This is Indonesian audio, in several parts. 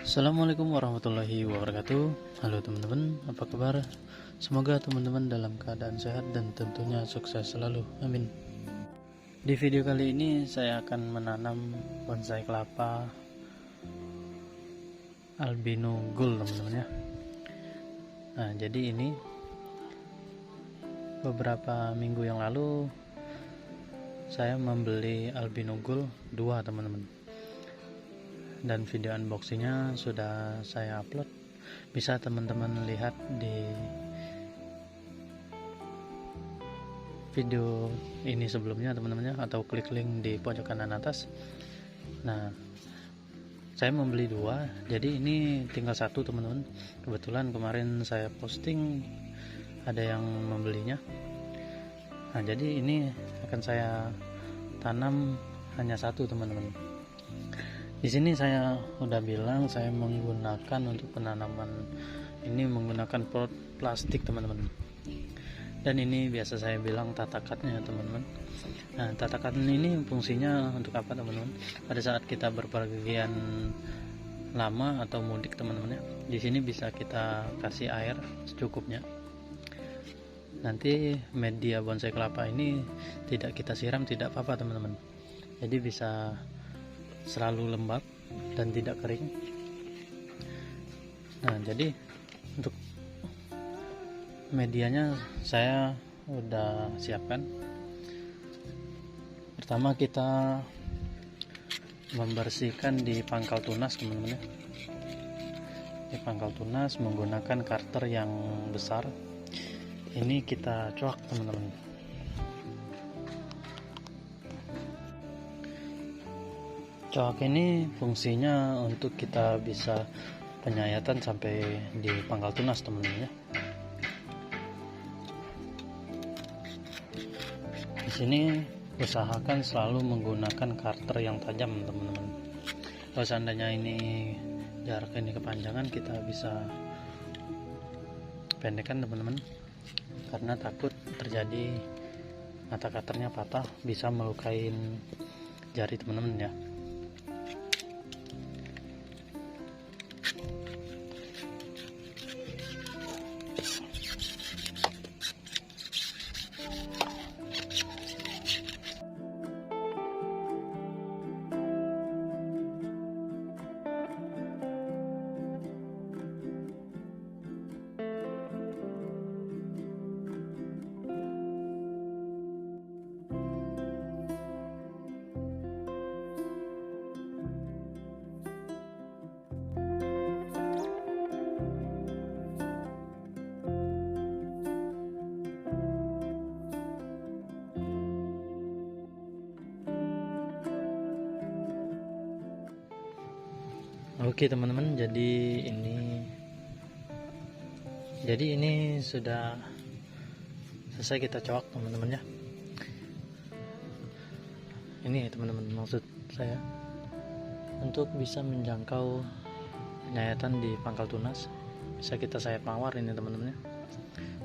Assalamualaikum warahmatullahi wabarakatuh. Halo teman-teman, apa kabar? Semoga teman-teman dalam keadaan sehat dan tentunya sukses selalu. Amin. Di video kali ini saya akan menanam bonsai kelapa albino gold, teman-teman ya. Nah, jadi ini beberapa minggu yang lalu saya membeli albino gold 2, teman-teman. Dan video unboxingnya sudah saya upload, bisa teman-teman lihat di video ini sebelumnya teman-teman ya, atau klik link di pojok kanan atas. Nah, saya membeli 2, jadi ini tinggal 1, teman-teman. Kebetulan kemarin saya posting ada yang membelinya. Nah, jadi ini akan saya tanam hanya 1, teman-teman. Di sini saya udah bilang saya menggunakan untuk penanaman ini menggunakan pot plastik, teman-teman. Dan ini biasa saya bilang tatakatnya, teman-teman. Nah, tatakat ini fungsinya untuk apa, teman-teman? Pada saat kita berpergian lama atau mudik, teman-teman ya, di sini bisa kita kasih air secukupnya. Nanti media bonsai kelapa ini tidak kita siram, tidak apa-apa, teman-teman. Jadi bisa selalu lembab dan tidak kering. Nah, jadi untuk medianya saya udah siapkan. Pertama kita membersihkan di pangkal tunas, teman-teman ya. Di pangkal tunas menggunakan karter yang besar. Ini kita coak, teman-teman. Coak ini fungsinya untuk kita bisa penyayatan sampai di pangkal tunas, teman-teman ya. Di sini usahakan selalu menggunakan karter yang tajam, teman-teman. Kalau seandainya ini jarak ini kepanjangan, kita bisa pendekkan, teman-teman, karena takut terjadi mata cutter-nya patah, bisa melukai jari teman-teman ya. Oke teman-teman, jadi ini sudah selesai kita coak, teman-teman ya. Ini teman-teman, maksud saya untuk bisa menjangkau penyayatan di pangkal tunas, bisa kita sayat mawar ini, teman-teman ya.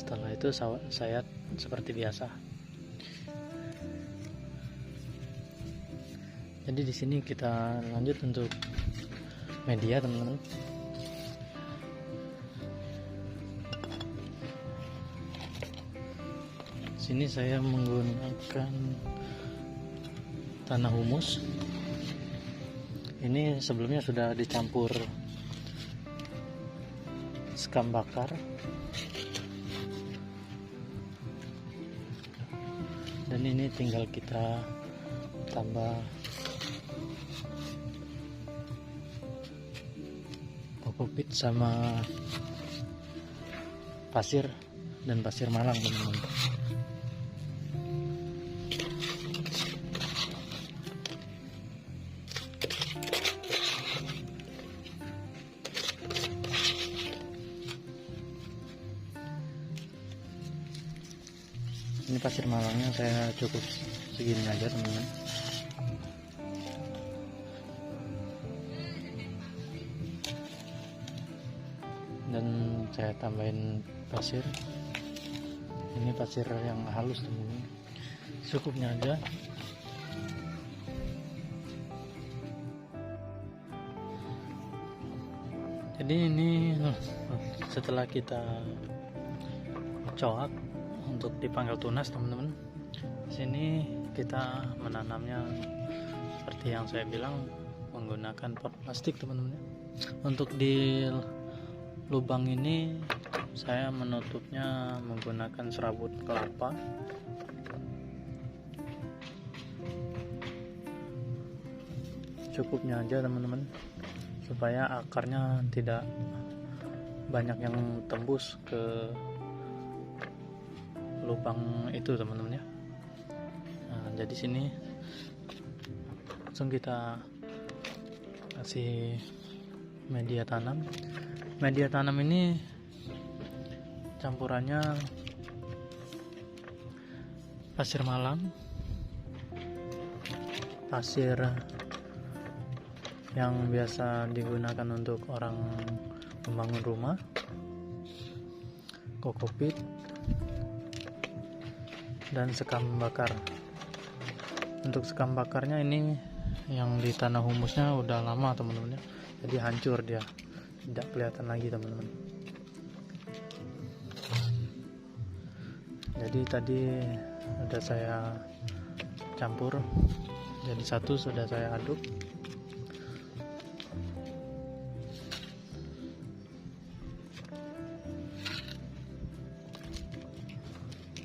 Setelah itu sayat seperti biasa. Jadi di sini kita lanjut untuk media, teman-teman. Sini saya menggunakan tanah humus. Ini sebelumnya sudah dicampur sekam bakar dan ini tinggal kita tambah kokopit sama pasir dan pasir malang, teman-teman. Ini pasir malangnya saya cukup segini aja, teman-teman. Dan saya tambahin pasir. Ini pasir yang halus, teman-teman. Cukupnya aja. Jadi ini setelah kita coak untuk dipanggal tunas teman-teman, sini kita menanamnya seperti yang saya bilang menggunakan pot plastik teman-teman. Untuk di lubang ini saya menutupnya menggunakan serabut kelapa. Cukupnya aja teman-teman, supaya akarnya tidak banyak yang tembus ke lubang itu teman-teman ya. Nah, jadi sini langsung kita kasih media tanam. Media tanam ini campurannya pasir malam, pasir yang biasa digunakan untuk orang membangun rumah, kokopit, dan sekam bakar. Untuk sekam bakarnya ini yang di tanah humusnya udah lama teman-teman ya, jadi hancur dia, tidak kelihatan lagi teman-teman. Jadi tadi sudah saya campur jadi satu, sudah saya aduk.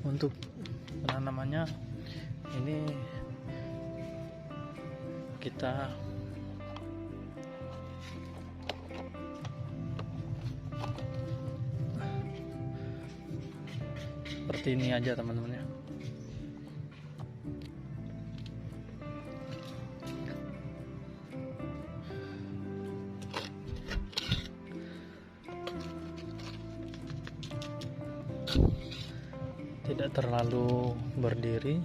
Untuk penanamannya ini kita seperti ini aja teman-teman ya. Tidak terlalu berdiri,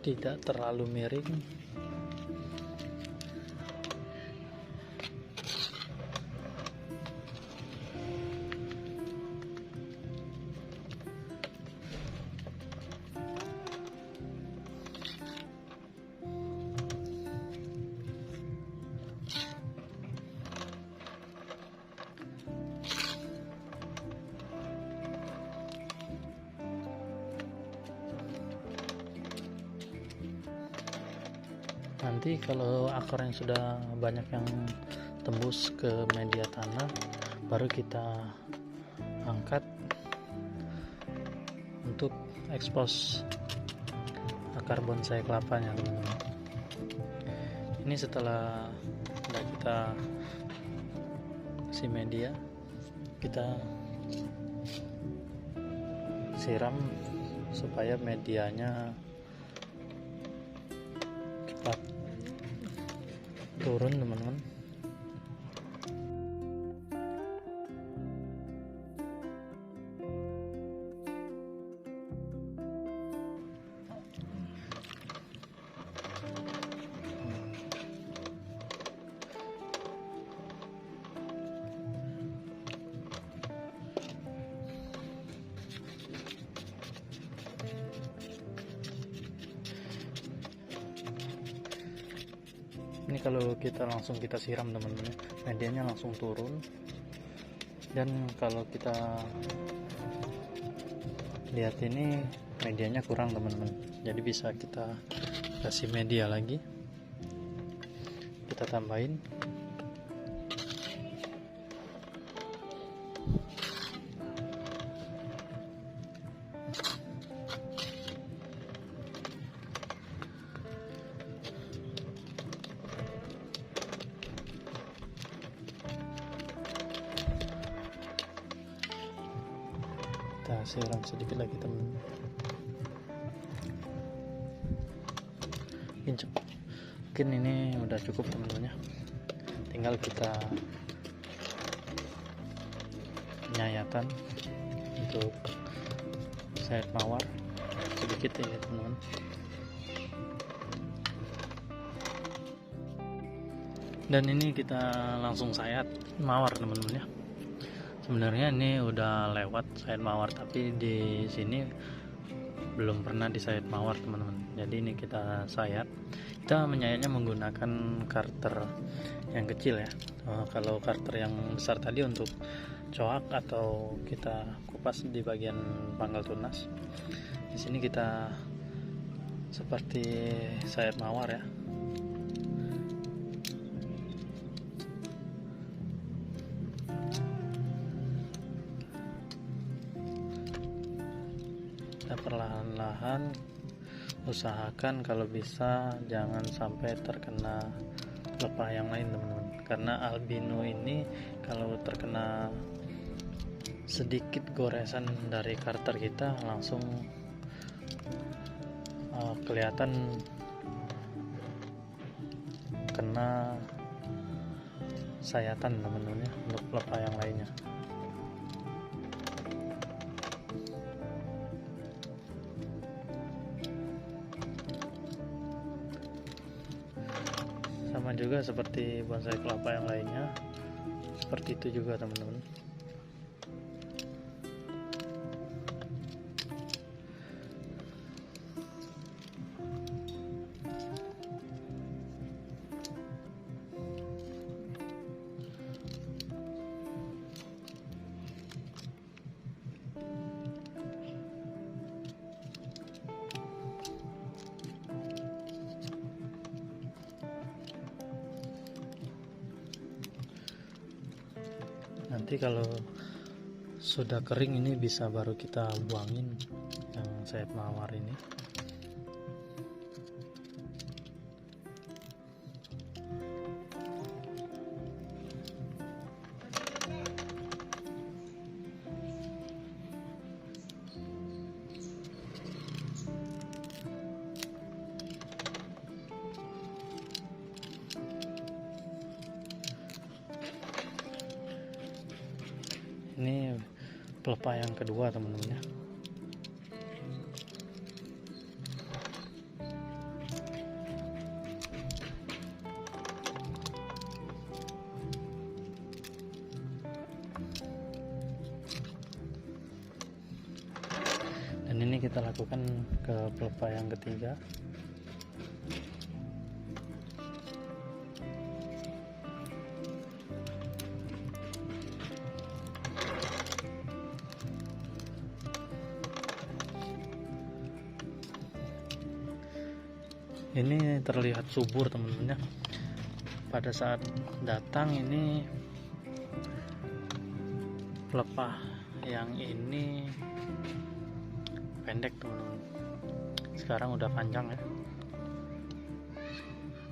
tidak terlalu miring. Nanti kalau akarnya sudah banyak yang tembus ke media tanah, baru kita angkat untuk ekspos akar bonsai kelapanya teman-teman. Ini setelah kita kasih media, kita siram supaya medianya cepat turun teman-teman. Ini kalau kita langsung kita siram teman-teman, medianya langsung turun. Dan kalau kita lihat ini medianya kurang teman-teman, jadi bisa kita kasih media lagi, kita tambahin. Kita siram sedikit lagi teman. Mungkin ini udah cukup teman-teman ya. Tinggal kita penyayatan untuk sayat mawar sedikit ini teman-teman. Dan ini kita langsung sayat mawar teman-teman ya. Sebenarnya ini udah lewat sayat mawar, tapi di sini belum pernah disayat mawar teman-teman. Jadi ini kita sayat kita menyayatnya menggunakan karter yang kecil ya. Kalau karter yang besar tadi untuk coak atau kita kupas di bagian pangkal tunas. Di sini kita seperti sayap mawar ya. Kita perlahan-lahan usahakan kalau bisa jangan sampai terkena pelepah yang lain teman-teman, karena albino ini kalau terkena sedikit goresan dari karter kita langsung kelihatan kena sayatan teman-teman ya, untuk pelepah yang lainnya. Sama juga seperti bonsai kelapa yang lainnya, seperti itu juga teman-teman. Nanti kalau sudah kering ini bisa baru kita buangin yang sayap mawar ini. Ini pelepah yang kedua teman-teman ya. Dan ini kita lakukan ke pelepah yang ketiga. Ini terlihat subur teman-teman ya. Pada saat datang ini pelepah yang ini pendek teman-teman. Sekarang udah panjang ya.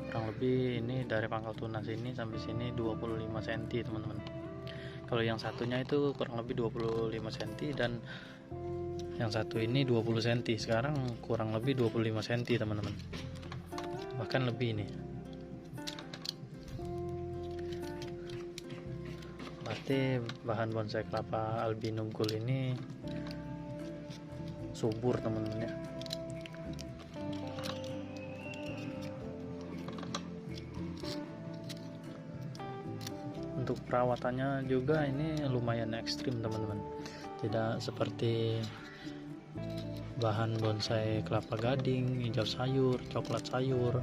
Kurang lebih ini dari pangkal tunas ini sampai sini 25 cm teman-teman. Kalau yang satunya itu kurang lebih 25 cm dan yang satu ini 20 cm. Sekarang kurang lebih 25 cm teman-teman. Bahkan lebih nih. Berarti bahan bonsai kelapa albino gold ini subur teman-teman ya. Untuk perawatannya juga ini lumayan ekstrim teman-teman. Tidak seperti bahan bonsai kelapa gading, hijau sayur, coklat sayur,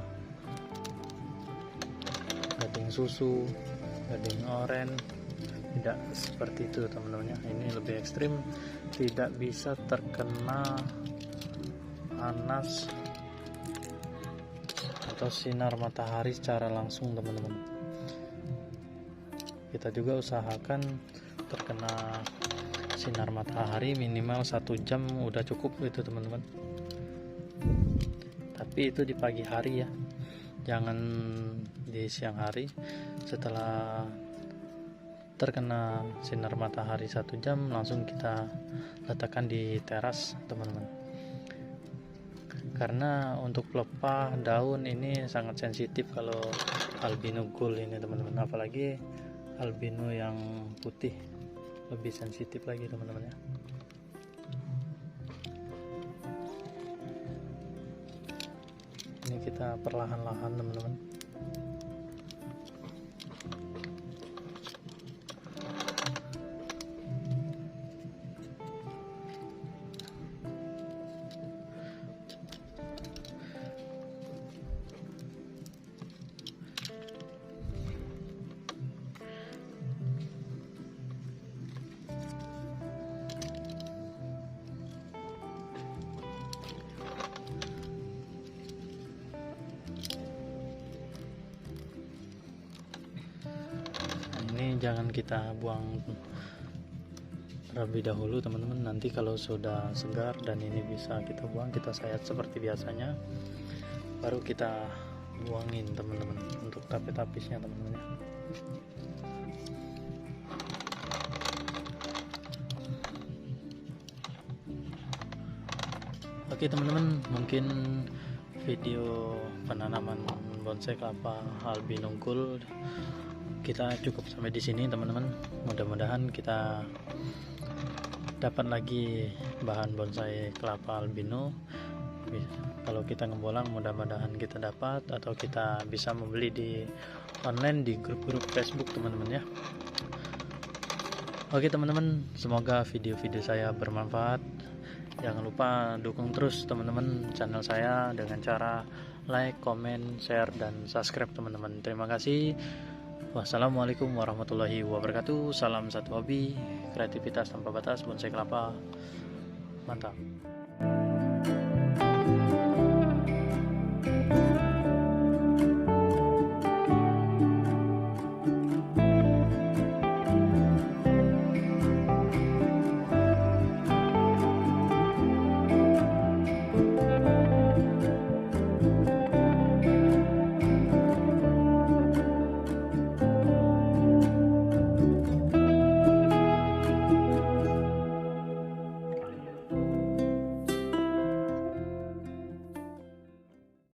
gading susu, gading oren. Tidak seperti itu teman-teman ya. Ini lebih ekstrim, tidak bisa terkena panas atau sinar matahari secara langsung teman-teman. Kita juga usahakan terkena sinar matahari minimal 1 jam udah cukup itu teman-teman. Tapi itu di pagi hari ya, jangan di siang hari. Setelah terkena sinar matahari 1 jam langsung kita letakkan di teras teman-teman, karena untuk pelepah daun ini sangat sensitif kalau albino gold ini teman-teman, apalagi albino yang putih lebih sensitif lagi teman-teman ya. Ini kita perlahan-lahan teman-teman. ini jangan kita buang terlebih dahulu teman-teman. Nanti kalau sudah segar dan ini bisa kita buang, kita sayat seperti biasanya, baru kita buangin teman-teman untuk tapis-tapisnya teman-teman ya. Oke teman-teman, mungkin video penanaman bonsai kelapa albino unggul kita cukup sampai di sini teman-teman. Mudah-mudahan kita dapat lagi bahan bonsai kelapa albino. Kalau kita ngebolang mudah-mudahan kita dapat, atau kita bisa membeli di online di grup-grup Facebook teman-teman ya. Oke teman-teman, semoga video-video saya bermanfaat. Jangan lupa dukung terus teman-teman channel saya dengan cara like, comment, share, dan subscribe teman-teman. Terima kasih. Wassalamualaikum warahmatullahi wabarakatuh. Salam satu hobi, kreativitas tanpa batas, bonsai kelapa. Mantap.